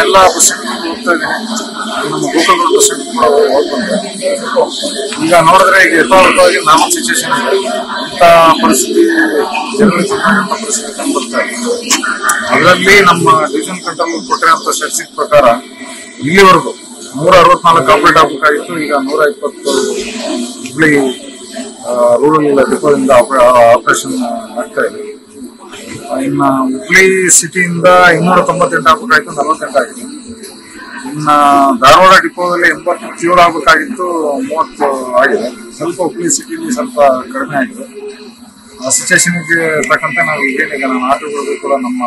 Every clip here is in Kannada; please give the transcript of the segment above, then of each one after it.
ಎಲ್ಲ ಬಸ್ ಹೋಗ್ತಾ ಇದ್ದೀನಿ. ನಮ್ಮ ಗೋಕಲ್ ರೋಡ್ ಬಸ್ ಕೂಡ ಹೋಗಿ ಬಂದೆ. ಈಗ ನೋಡಿದ್ರೆ ಈಗ ಯಥಾವತ್ತವಾಗಿ ನಾರ್ಮಲ್ ಸಿಚುವೇಶನ್ ಇದೆ. ಇಂಥ ಪರಿಸ್ಥಿತಿ ಜನರಿಗೆ ಚೆನ್ನಾಗಿಂತ ಪರಿಸ್ಥಿತಿ ಕಂಡು ಬರ್ತಾ ಇದೆ. ಅದರಲ್ಲಿ ನಮ್ಮ ಡಿವಿಷನ್ ಕಂಟ್ರೋಲ್ ಕೊಟ್ಟಿರೋಂಥ ಸ್ಟ್ಯಾಟಿಸ್ಟಿಕ್ ಪ್ರಕಾರ ಇಲ್ಲಿವರೆಗೂ 164 ಆಪರೇಟ್ ಆಗಬೇಕಾಗಿತ್ತು. ಈಗ 120 ಹುಬ್ಳಿ ರೂರಲ್ ಡಿಪೋದಿಂದ ಆಪರೇಷನ್ ಆಗ್ತಾ ಇದೆ. ಇನ್ನು ಹುಬ್ಳಿ ಸಿಟಿಯಿಂದ 298 ಆಗಬೇಕಾಗಿತ್ತು, 48 ಆಗಿದೆ. ಇನ್ನು ಧಾರವಾಡ ಡಿಪೋದಲ್ಲಿ 87 ಆಗಬೇಕಾಗಿತ್ತು, 30 ಆಗಿದೆ. ಸ್ವಲ್ಪ ಹುಬ್ಳಿ ಸಿಟಿಲಿ ಸ್ವಲ್ಪ ಕಡಿಮೆ ಆಗಿದೆ. ಆ ಸಿಚುವೇಶನ್ಗೆ ತಕ್ಕಂತೆ ನಾವು ಈಗೇನೀಗ ನಮ್ಮ ಆಟೋಗಳಿಗೂ ಕೂಡ ನಮ್ಮ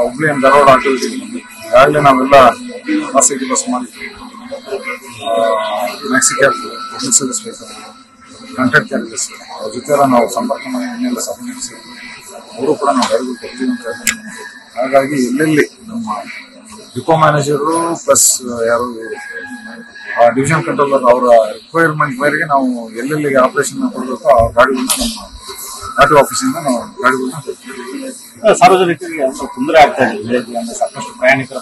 ಹುಬ್ಳಿಯಿಂದ ಧಾರವಾಡ ಆಟೋ ಇದ್ದೀವಿ. ಈಗಾಗಲೇ ನಾವೆಲ್ಲ ಖಾಸಗಿ ಬಸ್ ಮಾಡಿದ್ವಿ. Maxi cab, public service vehicle, contract carriers ಅವ್ರ ಜೊತೆ ಎಲ್ಲ ನಾವು ಸಂಪರ್ಕ ಮಾಡಿ ಸಭೆ ನಡೆಸಿದ್ವಿ. ಅವರು ಕೂಡ ನಾವು ಗಾಡಿಗಳು ಕೊಡ್ತೀವಿ ಅಂತ ಹೇಳ್ತಾರೆ. ಹಾಗಾಗಿ ಎಲ್ಲೆಲ್ಲಿ ನಮ್ಮ ಡಿಪೋ ಮ್ಯಾನೇಜರು ಪ್ಲಸ್ ಯಾರು ಡಿವಿಷನ್ ಕಂಟ್ರೋಲರ್ ಅವರ ರಿಕ್ವೈರ್ಮೆಂಟ್ ಮೇರೆಗೆ ನಾವು ಎಲ್ಲೆಲ್ಲಿಗೆ ಆಪರೇಷನ್ ಕೊಡಬೇಕು ಆ ಗಾಡಿಗಳನ್ನ ನಮ್ಮ ಆಟೋ ಆಫೀಸಿಂದ ನಾವು ಗಾಡಿಗಳನ್ನ ಕೊಡ್ತೀವಿ. ಸಾರ್ವಜನಿಕರಿಗೆ ತೊಂದರೆ ಆಗ್ತಾ ಇದೆ. ಸಾಕಷ್ಟು ಪ್ರಯಾಣಿಕರು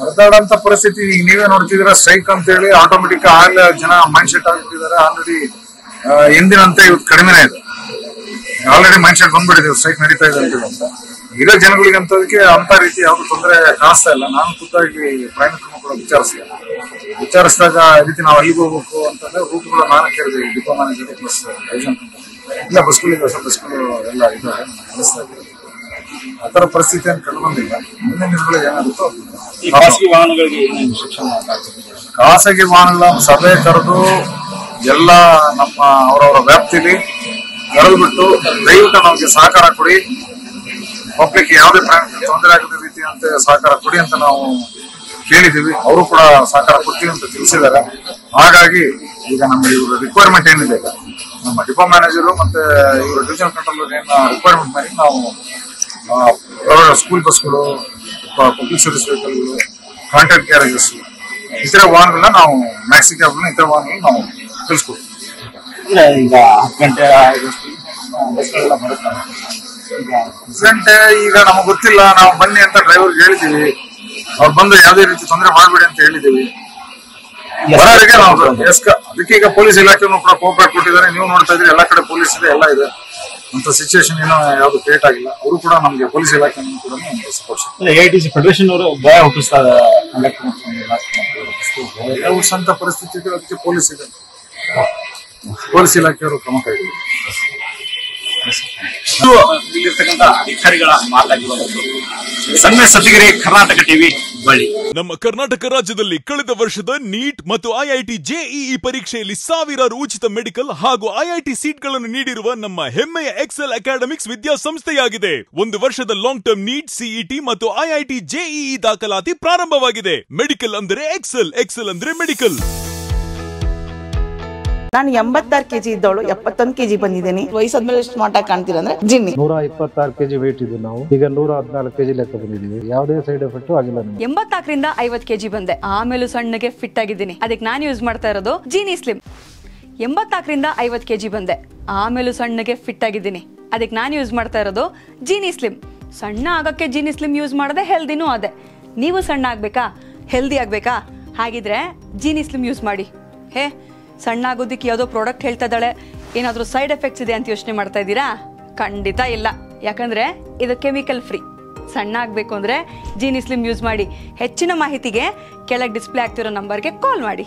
ಪರದಾಡಂತ ಪರಿಸ್ಥಿತಿ ಈಗ ನೀವೇ ನೋಡ್ತಿದ್ದೀರಾ. ಸ್ಟ್ರೈಕ್ ಅಂತ ಹೇಳಿ ಆಟೋಮೆಟಿಕ್ ಆಗಲೇ ಜನ ಮೈಂಡ್ ಸೆಟ್ ಆಗ್ಬಿಟ್ಟಿದ್ದಾರೆ. ಆಲ್ರೆಡಿ ಎಂದಿನಂತೆ ಇವತ್ತು ಕಡಿಮೆನೇ ಇದೆ. ಆಲ್ರೆಡಿ ಮೈಂಡ್ ಸೆಟ್ ಬಂದ್ಬಿಟ್ಟಿದೆ ಸ್ಟ್ರೈಕ್ ನಡೀತಾ ಇದೆ ಅಂತ. ಈಗ ಜನಗಳಿಗೆ ಅಂತದಕ್ಕೆ ಅಂತ ರೀತಿ ಯಾವ್ದು ತೊಂದರೆ ಕಾಣಿಸ್ತಾ ಇಲ್ಲ. ನಾನು ಖುದ್ದಾಗಿ ಪ್ರಯಾಣಿಕರನ್ನು ಕೂಡ ವಿಚಾರಿಸಿದಾಗ ಈ ರೀತಿ ನಾವು ಅಲ್ಲಿಗೆ ಹೋಗ್ಬೇಕು ಅಂತಂದ್ರೆ ರೂಟ್ಗಳು ನಾನು ಕೇಳಿದೆ ಡಿಪೋ ಮ್ಯಾನೇಜರ್ ಪ್ಲಸ್ ಡಿವಿಷನ್ ಇಲ್ಲ ಬಸ್ಗಳಿಗೆ ಬಸ್ಗಳು ಎಲ್ಲ ಇದ್ದಾರೆ ಅನಿಸ್ತಾ ಇದೆ. ಆ ಥರ ಪರಿಸ್ಥಿತಿ ಏನು ಕಂಡು ಬಂದಿಲ್ಲ. ಮುಂದಿನ ದಿನಗಳಿಗೆ ಏನಾಗುತ್ತೋ ಖಾಸಗಿ ವಾಹನಗಳ ಸಭೆ ಕರೆದು ಎಲ್ಲ ನಮ್ಮ ಅವರವರ ವ್ಯಾಪ್ತಿಲಿ ಕರೆದ್ಬಿಟ್ಟು ದಯವಿಟ್ಟು ನಮಗೆ ಸಹಕಾರ ಕೊಡಿ, ಪಬ್ಲಿಕ್ ಯಾವುದೇ ತೊಂದರೆ ಆಗದ ರೀತಿ ಅಂತ ಸಹಕಾರ ಕೊಡಿ ಅಂತ ನಾವು ಕೇಳಿದ್ದೀವಿ. ಅವರು ಕೂಡ ಸಹಕಾರ ಕೊಡ್ತೀವಿ ಅಂತ ತಿಳಿಸಿದ್ದಾರೆ. ಹಾಗಾಗಿ ಈಗ ನಮ್ಗೆ ಇವ್ರ ರಿಕ್ವೈರ್ಮೆಂಟ್ ಏನಿದೆ, ನಮ್ಮ ಡಿಪೋ ಮ್ಯಾನೇಜರು ಮತ್ತೆ ಇವರು ಡಿವಿಷನ್ ಕಂಟ್ರೋಲರ್ ಏನು ರಿಕ್ವೈರ್ಮೆಂಟ್ ಮೇಲೆ ನಾವು ಸ್ಕೂಲ್ ಬಸ್ಗಳು, ಪಬ್ಲಿಕ್ ಸರ್ವಿಸ್ ವೆಹಿಕಲ್ಗಳು, ಕಾಂಟ್ರಾಕ್ಟ್ ಕ್ಯಾರೇಜಸ್ ಇತರ ವಾಹನಗಳನ್ನ ನಾವು ಮ್ಯಾಕ್ಸಿ ಕ್ಯಾಬ್ಗಳನ್ನ ಇತರ ವಾಹನಗಳನ್ನ ನಾವು ತಿಳಿಸ್ಕೊಡ್ತೀವಿ. ಈಗ 10 ಗಂಟೆ ಬಸ್ಗಳೆಲ್ಲ ಬರುತ್ತಾರೆ. ಗಂಟೆ ಈಗ ನಮಗೆ ಗೊತ್ತಿಲ್ಲ. ನಾವು ಬನ್ನಿ ಅಂತ ಡ್ರೈವರ್ಗೆ ಹೇಳಿದ್ದೀವಿ. ಅವ್ರು ಬಂದು ಯಾವುದೇ ರೀತಿ ತೊಂದರೆ ಮಾಡಬೇಡಿ ಅಂತ ಹೇಳಿದ್ದೀವಿ. ಬರೋರಿಗೆ ನಾವು ಅದಕ್ಕೆ ಈಗ ಪೊಲೀಸ್ ಇಲಾಖೆಯನ್ನು ಕೂಡ ಕೋಆಪರೇಟ್ ಕೊಟ್ಟಿದ್ದಾರೆ. ನೀವು ನೋಡ್ತಾ ಇದ್ರಿ ಎಲ್ಲ ಕಡೆ ಪೊಲೀಸ್ ಇದೆ, ಎಲ್ಲ ಇದೆ. ಅಂತ ಸಿಚುವೇಶನ್ ಏನೋ ಯಾವ್ದು ಕ್ರಿಯೇಟ್ ಆಗಿಲ್ಲ. ಅವರು ಕೂಡ ನಮಗೆ ಪೊಲೀಸ್ ಇಲಾಖೆಯನ್ನು ಕೂಡ ಸಪೋರ್ಟ್. AITC ಫೆಡರೇಷನ್ ಅವರು ಭಯ ಹುಟ್ಟಿಸ್ತಾರೆ. ಹುಟ್ಟಿಸಂತ ಪರಿಸ್ಥಿತಿ ಇದೆ. ಅದಕ್ಕೆ ಪೊಲೀಸ್ ಇದೆ, ಪೊಲೀಸ್ ಇಲಾಖೆಯವರು ಕ್ರಮ ಕೈಗೊಂಡಿದ್ದಾರೆ. ಇಲ್ಲಿರ್ತಕ್ಕಂಥ ಅಧಿಕಾರಿಗಳ ಮಾತಾಗಿರುವಂತದ್ದು. ಸನ್ನೆ ಸತಿಗಿರಿ, ಕರ್ನಾಟಕ ಟಿವಿ, ಬಳ್ಳಿ. ನಮ್ಮ ಕರ್ನಾಟಕ ರಾಜ್ಯದಲ್ಲಿ ಕಳೆದ ವರ್ಷದ ನೀಟ್ ಮತ್ತು IIT JEE ಪರೀಕ್ಷೆಯಲ್ಲಿ ಸಾವಿರಾರು ಉಚಿತ ಮೆಡಿಕಲ್ ಹಾಗೂ IIT ಸೀಟ್ಗಳನ್ನು ನೀಡಿರುವ ನಮ್ಮ ಹೆಮ್ಮೆಯ ಎಕ್ಸೆಲ್ ಅಕಾಡೆಮಿಕ್ಸ್ ವಿದ್ಯಾಸಂಸ್ಥೆಯಾಗಿದೆ. 1 ವರ್ಷದ ಲಾಂಗ್ ಟರ್ಮ್ ನೀಟ್, CET ಮತ್ತು IIT JEE ದಾಖಲಾತಿ ಪ್ರಾರಂಭವಾಗಿದೆ. ಮೆಡಿಕಲ್ ಅಂದರೆ ಎಕ್ಸೆಲ್, ಎಕ್ಸೆಲ್ ಅಂದ್ರೆ ಮೆಡಿಕಲ್. ನಾನು 86 kg ಇದ್ದವಳು 71 kg ಬಂದಿದ್ದೀನಿ. ವಯಸ್ಸಾದ್ಮೇಲೆ ಸ್ಮಾರ್ಟ್ ಆಗಿ ಕಾಣ್ತೀರಾ ಅಂದ್ರೆ ಜಿನ್ನಿ. 126 kg ವೇಟ್ ಇದೆ. ನಾವು ಈಗ 114 kg ಲೆಕ್ಕ ಬಂದಿದ್ದೀವಿ. ಯಾವುದೇ ಸೈಡ್ ಎಫೆಕ್ಟ್ ಆಗಿಲ್ಲ. 84 ರಿಂದ 50 kg ಬಂದೆ. ಆಮೇಲೆ ಸಣ್ಣಗೆ ಫಿಟ್ ಆಗಿದ್ದೀನಿ. ಅದಕ್ಕೆ ನಾನು ಯೂಸ್ ಮಾಡ್ತಾ ಇರೋದು ಜೀನಿ ಸ್ಲಿಮ್. 84 ರಿಂದ 50 kg ಬಂದೆ. ಆಮೇಲೆ ಸಣ್ಣಗೆ ಫಿಟ್ ಆಗಿದ್ದೀನಿ. ಅದಕ್ಕೆ ನಾನು ಯೂಸ್ ಮಾಡ್ತಾ ಇರೋದು ಜೀನಿ ಸ್ಲಿಮ್. ಸಣ್ಣ ಆಗಕ್ಕೆ ಜೀನಿ ಸ್ಲಿಮ್ ಯೂಸ್ ಮಾಡದೆ ಹೆಲ್ದಿನೂ ಅದೇ. ನೀವು ಸಣ್ಣ ಆಗ್ಬೇಕಾ, ಹೆಲ್ದಿ ಆಗ್ಬೇಕಾ? ಹಾಗಿದ್ರೆ ಜೀನಿ ಸ್ಲಿಮ್ ಯೂಸ್ ಮಾಡಿ. ಸಣ್ಣ ಆಗೋದಕ್ಕೆ ಯಾವುದೋ ಪ್ರಾಡಕ್ಟ್ ಹೇಳ್ತಾ ಇದ್ದಾಳೆ, ಏನಾದರೂ ಸೈಡ್ ಎಫೆಕ್ಟ್ಸ್ ಇದೆ ಅಂತ ಯೋಚನೆ ಮಾಡ್ತಾ ಇದ್ದೀರಾ? ಖಂಡಿತ ಇಲ್ಲ. ಯಾಕಂದ್ರೆ ಇದು ಕೆಮಿಕಲ್ ಫ್ರೀ. ಸಣ್ಣ ಆಗಬೇಕು ಅಂದ್ರೆ ಜೀನಿ ಸ್ಲಿಮ್ ಯೂಸ್ ಮಾಡಿ. ಹೆಚ್ಚಿನ ಮಾಹಿತಿಗೆ ಕೆಳಗೆ ಡಿಸ್ಪ್ಲೇ ಆಗ್ತಿರೋ ನಂಬರ್ಗೆ ಕಾಲ್ ಮಾಡಿ.